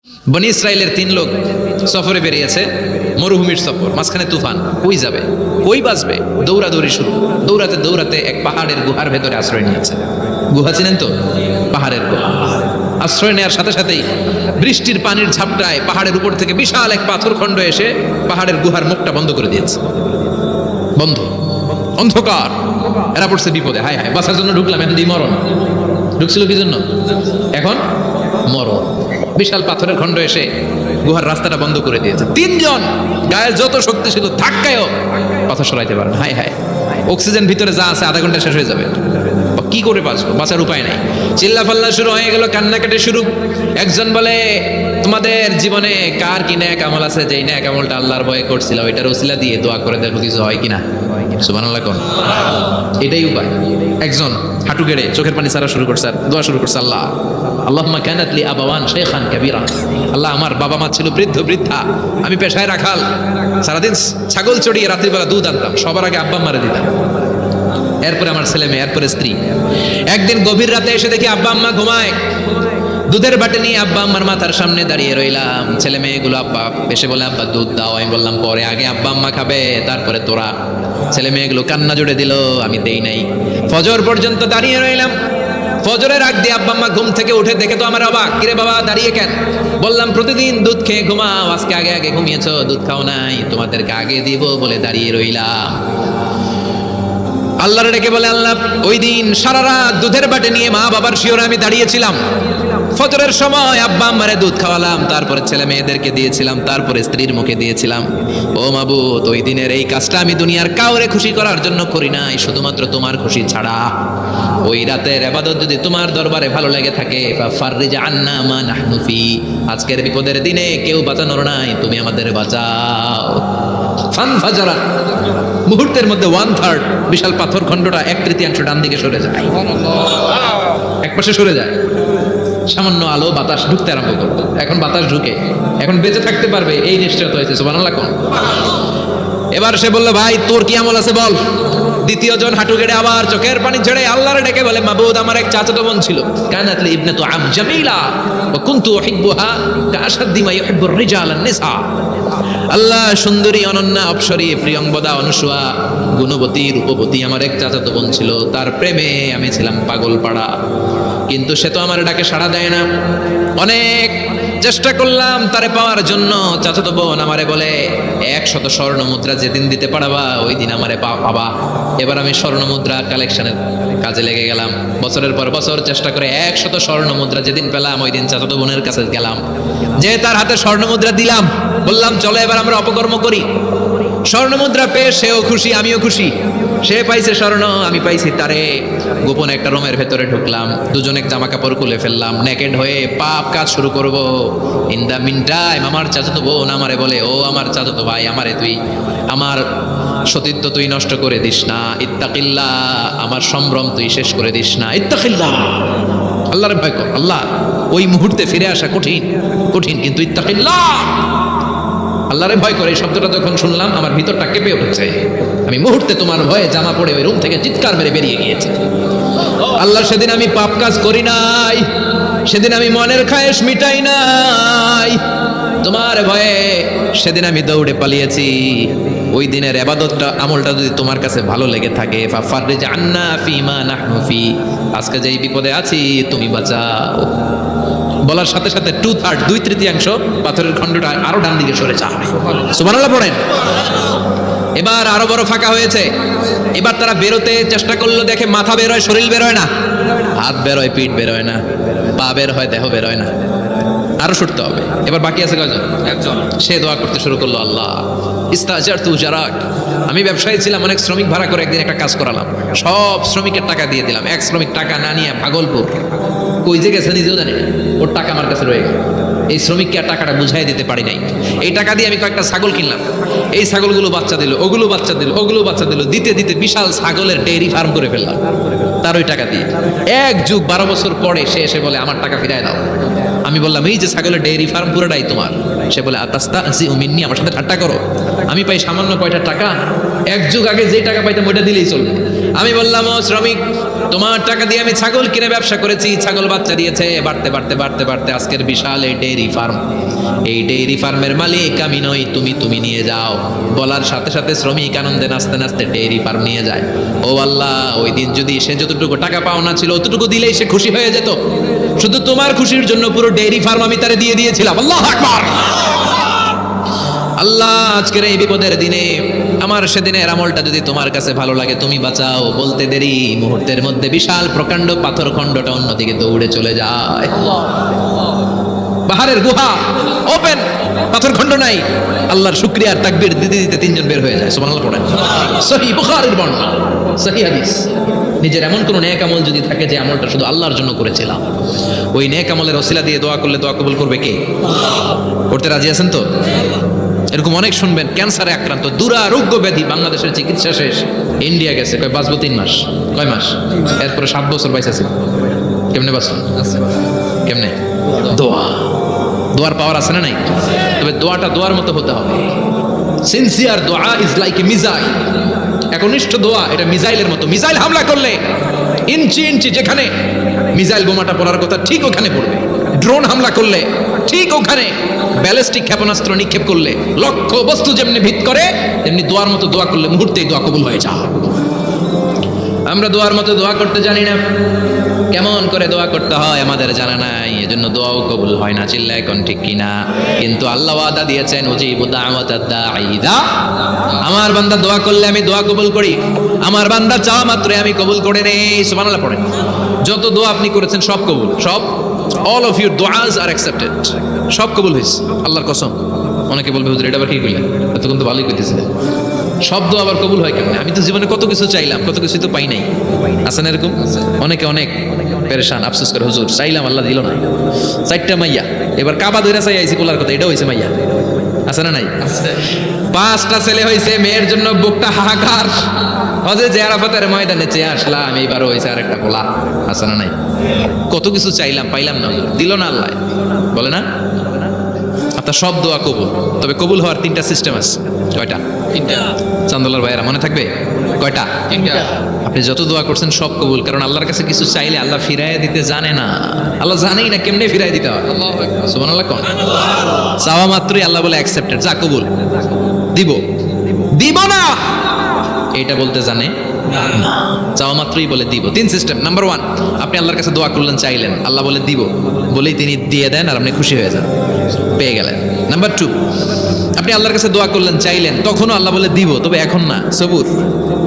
বনি ইসরায়েলের 3 লোক সফরে বেরিয়েছে, মরুভূমির সফর, মাঝখানে তুফান। কই যাবে, কই বাঁচবে? দৌড়াদৌড়ি শুরু। দৌড়াতে দৌড়াতে এক পাহাড়ের গুহার ভেতরে আশ্রয় নিয়েছে। গুহা চিনেন তো? পাহাড়ের গুহা। আশ্রয় নেওয়ার সাথে সাথেই বৃষ্টির পানির ঝাপটায় পাহাড়ের উপর থেকে বিশাল এক পাথরখণ্ড এসে পাহাড়ের গুহার মুখটা বন্ধ করে দিয়েছে। বন্ধ, অন্ধকার। এরা পড়ছে বিপদে। হায় হায়, বাঁচার জন্য ঢুকলাম, এখন দিয়ে মরণ। ঢুকছিল কি জন্য? এখন মরণ। বিশাল পাথরের খণ্ড এসে গুহার রাস্তাটা বন্ধ করে দিয়েছে। 3 জন গায়ের যত শক্তি ছিল ধাক্কায়ও কথা সরাইতে পারে না। হায় হায়, অক্সিজেন ভিতরে যা আছে আধা ঘন্টা শেষ হয়ে যাবে। কি করে বাঁচবো? বাঁচার উপায় নাই। চিল্লা ফাল্লা শুরু হয়ে গেল, কান্নাকাটি শুরু। একজন বলে, তোমাদের জীবনে কার কি ন্যাক আমল আছে, যেই ন্যাক আমলটা আল্লাহর ভয়ে করছিল ওইটার ওসিলা দিয়ে দোয়া করে দেখো কিছু হয় কিনা। সুবহানাল্লাহ কোন, এটাই উপায়। একজন হাঁটু গেড়ে চোখের পানি ছাড়া শুরু করছে, দোয়া শুরু করছে, আল্লাহ আল্লাহুম্মা কানাত লি আবাওয়ান শাইখান কাবীরা। আল্লাহ, আমার বাবা মা ছিল বৃদ্ধ বৃদ্ধা, আমি পেশায় রাখাল, সারাদিন ছাগল চড়িয়ে রাত্রিবেলা দুধ আনতাম, সবার আগে আব্বা আম্মারে দিতাম, এরপরে আমার ছেলে মেয়ে, এরপরে স্ত্রী। একদিন গভীর রাতে এসে দেখি আব্বা আম্মা ঘুমায়। দুধের বাটি নিয়ে আব্বা আম্মার মাথার সামনে দাঁড়িয়ে রইলাম। ছেলে মেয়েগুলো আব্বা এসে বলে, আব্বা দুধ দাও। আমি বললাম পরে, আগে আব্বা আম্মা খাবে, তারপরে তোরা। ছেলে মেয়েগুলো কান্না জুড়ে দিল, আমি দেই নাই। ফজর পর্যন্ত দাঁড়িয়ে রইলাম। ফজরের আগ দিয়ে আব্বা আম্মা ঘুম থেকে উঠে দেখে তো আমার অবাক, কিরে বাবা দাঁড়িয়ে কেন? বললাম প্রতিদিন দুধ খেয়ে ঘুমাও, আজকে আগে আগে ঘুমিয়েছো, দুধ খাও নাই, তোমাদেরকে আগে দিব বলে দাঁড়িয়ে রইলাম। আল্লাহর ডেকে বলে, আল্লাহ ওই দিন সারা রাত দুধের বাটি নিয়ে মা বাবার শিওরে আমি দাঁড়িয়েছিলাম। ফজরের সময় আব্বা আম্মারে দুধ খাওয়ালাম, তারপরে ছেলে মেয়েদেরকে দিয়েছিলাম, তারপরে স্ত্রীর মুখে দিয়েছিলাম। ও মাবুদ, ওই দিনের এই কাজটা আমি দুনিয়ার কাউরে খুশি করার জন্য করি নাই, শুধুমাত্র তোমার খুশি ছাড়া। ওই রাতের ইবাদত যদি তোমার দরবারে ভালো লেগে থাকে, ফাররিজ আন্না মা নাহনু ফি, আজকের বিপদের দিনে কেউ বাঁচানোর নাই, তুমি আমাদের বাঁচাও। ফানফাজারা, মুহূর্তের মধ্যে 1/3 বিশাল পাথর খণ্ডটা 1/3 ডান দিকে সরে যায়, এক পাশে সরে যায়। সামান্য আলো বাতাস ঢুকতে আরম্ভ করলো। এখন বাতাস ঢুকে, এখন বেঁচে থাকতে পারবে এই নিশ্চয়তা হয়েছে। সুবহানাল্লাহ কোন। এবার সে বলল, ভাই তোর কি আমল আছে বল। দ্বিতীয় জন হাঁটু গেড়ে আবার চোখের পানি ছেড়ে আল্লাহর ডেকে বলে, মাবুদ আমার এক চাচাতো বোন ছিল, কানাত লি ইবনাতু আম জামিলা ওয়া কুনতু উহিব্বুহা কাআশাদ্দি মা ইউহিব্বুর রিজাল আন-নিসা। আল্লাহ, সুন্দরী, অনন্যা, অপসরী, প্রিয়ংবদা, অনুসুয়া, গুণবতী, রূপবতী আমার এক চাচাতো বোন ছিল, তার প্রেমে আমি ছিলাম পাগল পাড়া, কিন্তু সে তো আমার ডাকে সাড়া দেয় না। অনেক চেষ্টা করলাম তারে পাওয়ার জন্য। চাচাতো বোন আমারে বলে, 100 স্বর্ণ মুদ্রা যেদিন দিতে পারবা ওই দিন আমারে পাবা। এবার আমি স্বর্ণ মুদ্রা কালেকশনের কাজে লেগে গেলাম। বছরের পর বছর চেষ্টা করে 100 স্বর্ণ মুদ্রা যেদিন পেলাম ওই দিন চাচাতো বোনের কাছে গেলাম, যে তার হাতে স্বর্ণ মুদ্রা দিলাম, বললাম চলো এবার আমরা অপকর্ম করি। স্বর্ণ মুদ্রা পেয়ে সেও খুশি, আমিও খুশি। সে পাইছে স্বর্ণ, আমি পাইছি তারে। গোপন একটা রুমের ভেতরে ঢুকলাম, দুজনে জামা কাপড় খুলে ফেললাম, নেকেড হয়ে পাপ কাজ শুরু করব। ইন দা মিন টাইম আমার চাচাতো বোন আমারে বলে, ও আমার চাচাতো ভাই, আমারে তুই আমার সতীত্ব তুই নষ্ট করে দিস না, ইত্তাকিল্লাহ, আমার সম্ভ্রম তুই শেষ করে দিস না, ইত্তাকিল্লাহ, আল্লাহরে ভয় কর। আল্লাহ, ওই মুহূর্তে ফিরে আসা কঠিন কঠিন, কিন্তু ইত্তাকিল্লাহ, আল্লাহরে ভয় করে, এই শব্দটা যখন শুনলাম আমার ভিতরটা কেঁপে উঠেছে। আমি মুহূর্তে তোমার ভয়ে জামা পড়ে ওই রুম থেকে চিৎকার মেরে বেরিয়ে গিয়েছি। আল্লাহ, সেদিন আমি পাপ কাজ করি নাই, সেদিন আমি মনের খায়েশ মিটাই নাই, তোমার ভয়ে সেদিন আমি দৌড়ে পালিয়েছি। ওই দিনের ইবাদতটা, আমলটা যদি তোমার কাছে ভালো লেগে থাকে, ফাররিজ আন্না ফিমা নাহনু ফি, আজকে যেই বিপদে আছি তুমি বাঁচাও। বলার সাথে সাথে 2/3 2/3 পাথরের খণ্ডটা আরো ডান দিকে সরে যায়। সুবহানাল্লাহ পড়েন। এবার আরো বড় ফাঁকা হয়েছে। এবার তারা বেরোতে চেষ্টা করলো, দেখে মাথা বের হয়, শরীর বের হয় না, হাত বের হয়, পিঠ বের হয় না, পা বের হয়, দেহ বের হয় না, আরো ছুটতে হবে। এবার বাকি আছে কয়জন? একজন। সে দোয়া করতে শুরু করলো, আল্লাহ ইস্তাজারতু জারাক, আমি ব্যবসায়ী ছিলাম, অনেক শ্রমিক ভাড়া করে একদিন একটা কাজ করালাম, সব শ্রমিকের টাকা দিয়ে দিলাম। এক শ্রমিক টাকা না নিয়ে ভাগলপুর কই যে গেছে নিজেও জানি না, ওর টাকা আমার কাছে রয়ে গেল। এই শ্রমিককে আর টাকাটা বুঝাই দিতে পারি নাই। এই টাকা দিয়ে আমি কয়েকটা ছাগল কিনলাম, এই ছাগলগুলো বাচ্চা দিল, ওগুলো বাচ্চা দিল, ওগুলো বাচ্চা দিল, দিতে দিতে বিশাল ছাগলের ডেইরি ফার্ম করে ফেললাম তার ওই টাকা দিয়ে। 1 যুগ 12 বছর পরে সে এসে বলে, আমার টাকা ফিরায় দাও। আমি বললাম, এই যে ছাগলের ডেইরি ফার্ম পুরোটাই তোমার। সে বলে, আতাস্তাহজিউ মিন্নি, আমার সাথে ঠাট্টা করো? আমি পাই সামান্য কয়টা টাকা, 1 যুগ আগে যে টাকা পাইতাম ওইটা দিলেই চলবে। আমি বললাম, ও শ্রমিক, তোমার টাকা দিয়ে আমি ছাগল কিনে ব্যবসা করেছি, ছাগল বাচ্চা দিয়েছে, বাড়তে বাড়তে বাড়তে বাড়তে আজকের বিশাল এই ডেইরি ফার্ম। এই ডেইরি ফার্মের মালিক আমি নই, তুমি নিয়ে যাও। বলার সাথে সাথে শ্রমিক আনন্দে নাচতে নাচতে ডেইরি ফার্ম নিয়ে যায়। ও আল্লাহ, ওই দিন যদি সে যতটুকু টাকা পাওনা ছিল অতটুকু দিলেই সে খুশি হয়ে যেত। শুধু তোমার খুশির জন্য পুরো ডেইরি ফার্ম আমি তারে দিয়ে দিয়েছিলাম। আল্লাহু আকবার। আল্লাহ, আজকের এই বিপদের দিনে আমার সেদিনের আমলটা যদি তোমার কাছে ভালো লাগে তুমি বাঁচাও। বলতে দেরি, মুহূর্তের মধ্যে বিশাল প্রকাণ্ড পাথর খণ্ডটা অন্যদিকে দৌড়ে চলে যায়। পাহাড়ের গুহা ওপেন, পাথর খণ্ড নাই। আল্লাহর শুকরিয়ার তাকবীর দিতে দিতে তিনজন বের হয়ে যায়। সুবহানাল্লাহ পড়েন। সহিহ বুখারীর বর্ণনা, সহিহ হাদিস। নিজের এমন কোন নেক আমল যদি থাকে যে আমলটা শুধু আল্লাহর জন্য করেছিলাম, ওই নেক আমলের ওসিলা দিয়ে দোয়া করলে দোয়া কবুল করবে কে? করতে রাজি আছেন তো? এরকম অনেক শুনবেন, ক্যান্সারে আক্রান্ত, দুরারোগ্য ব্যাধি, বাংলাদেশের চিকিৎসা শেষ, ইন্ডিয়া গেছে, কয় বাঁচবো 3 মাস। কয় মাস? এরপরে 7 বছর বাইসা ছিল। কেমনে বাঁচল? কেমনে? দোয়া। দোয়ার পাওয়ার আছে না নাই? তবে দোয়াটা দোয়ার মতো হতে হবে। সিনসিয়ার দোয়া ইজ লাইক এ মিসাইল। একনিষ্ঠ দোয়া এটা মিসাইলের মতো। মিসাইল হামলা করলে ইঞ্চি ইঞ্চি যেখানে মিসাইল বোমাটা পড়ার কথা ঠিক ওখানে পড়বে। ড্রোন হামলা করলে ঠিক ওখানে, ব্যালিস্টিক ক্ষেপণাস্ত্র নিক্ষেপ করলে লক্ষ্য বস্তু যেমনি ভিত করে, তেমনি দোয়ার মতো দোয়া করলে মুহূর্তেই দোয়া কবুল হয়ে যায়। আমরা দোয়ার মতো দোয়া করতে জানি না, কেমন করে দোয়া করতে হয় আমাদের জানা নাই, এজন্য দোয়াও কবুল হয় না। চিল্লা এখন ঠিক কিনা? কিন্তু আল্লাহ ওয়াদা দিয়েছেন, উজিবু দাওয়াতাদ দাঈ ইযা, আমার বান্দা দোয়া করলে আমি দোয়া কবুল করি। আমার বান্দা চাওয়া মাত্রই আমি কবুল করে নেই। সুবহানাল্লাহ পড়েন। যত দোয়া আপনি করেছেন সব কবুল, সব। অল অফ ইউর দোয়াজ আর অ্যাকসেপ্টেড। সব কবুল হয়েছে আল্লাহর কসম। অনেকে বলবে হুজুর এটা আবার কি কইলেন? এতক্ষণ তো ভালোই কইতেছিলেন। সব দোয়া আবার কবুল হয় কেমনে? আমি তো জীবনে কত কিছু চাইলাম, কত কিছু তো পাই নাই। আছেন এরকম? অনেকে অনেক পেরেশান, আফসোস করে, হুজুর চাইলাম আল্লাহ দিল না। 4টা মাইয়া, এবার কাবা ধরে চাই আইছি পোলার কথা, এটা হয়েছে মাইয়া। আছে না নাই? 5টা ছেলে হয়েছে, মেয়ের জন্য বুকটা হাহাকার। হজে যে আরাফাতের ময়দানে চেয়ে আসলাম, এইবারও হয়েছে আরেকটা পোলা। আছে না নাই? কত কিছু চাইলাম, পাইলাম না, দিল না আল্লাহ। বলে না আপনার সব দোয়া কবুল, তবে কবুল হওয়ার 3টা সিস্টেম আছে। কয়টা? 3টা। চান্দলার ভাইয়েরা মনে থাকবে? কয়টা? 3টা। আপনি যত দোয়া করছেন সব কবুল, কারণ আল্লাহর কাছে কিছু চাইলে আল্লাহ ফিরাইয়া দিতে জানে না। আল্লাহ জানেই না কেমনে ফিরাই দিতে হয়। সুবহানাল্লাহ কোন? চাওয়া মাত্রই আল্লাহ বলে অ্যাকসেপ্টেড, যা কবুল, দিব দিব না এটা বলতে জানে না। চাওয়া মাত্রই বলে দিব। 3 সিস্টেম। নাম্বার 1, আপনি আল্লাহর কাছে দোয়া করলেন, চাইলেন, আল্লাহ বলে দিব, বলেই তিনি দিয়ে দেন আর আপনি খুশি হয়ে যান, পেয়ে গেলেন। নাম্বার 2, আপনি আল্লাহর কাছে দোয়া করলেন, চাইলেন, তখনও আল্লাহ বলে দিব, তবে এখন না, সবুর,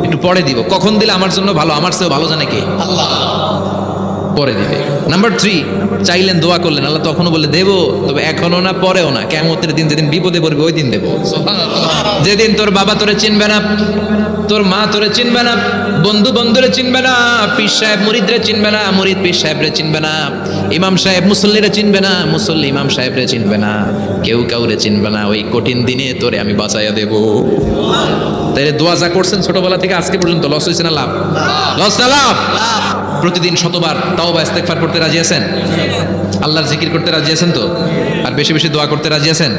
একটু পরে দিব। কখন দিলে আমার জন্য ভালো, আমার চেয়েও ভালো জানে কে? আল্লাহ, পরে দিবে। নাম্বার 3, চাইলেন, দোয়া করলেন, আল্লাহ তখনও বলে দেব, তবে এখনো না, পরেও না, কিয়ামতের দিন যেদিন বিপদে পড়বে ওই দিন দেব। যেদিন তোর বাবা তোরে চিনবে না, তোর মা তোরে চিনবে না, বন্ধু বন্ধুরে চিনবে না, পীর সাহেব মুরিদরে চিনবে না, মুরিদ পীর সাহেবরে চিনবে না, ইমাম সাহেব মুসল্লিরে চিনবে না, মুসল্লি ইমাম সাহেবরে চিনবে না, কেউ কাউরে চিনবে না। ওই কঠিন দিনে তোরে আমি বাঁচাইয়া দেব। তাইলে দোয়া যা করছেন ছোটবেলা থেকে আজকে পর্যন্ত, লস হয়েছে না লাভ? লস না লাভ? প্রতিদিন শতবার তাওবা ইস্তেগফার করতে রাজি আছেন? আল্লাহর জিকির করতে রাজি আছেন তো? আর বেশি বেশি দোয়া করতে রাজি আছেন?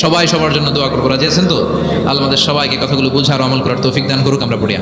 সবাই সবার জন্য দোয়া করবো, রাজি আছেন তো? আল্লাহ আমাদের সবাইকে কথাগুলো বুঝার আমল করার তৌফিক দান করুক। আমরা পড়ি।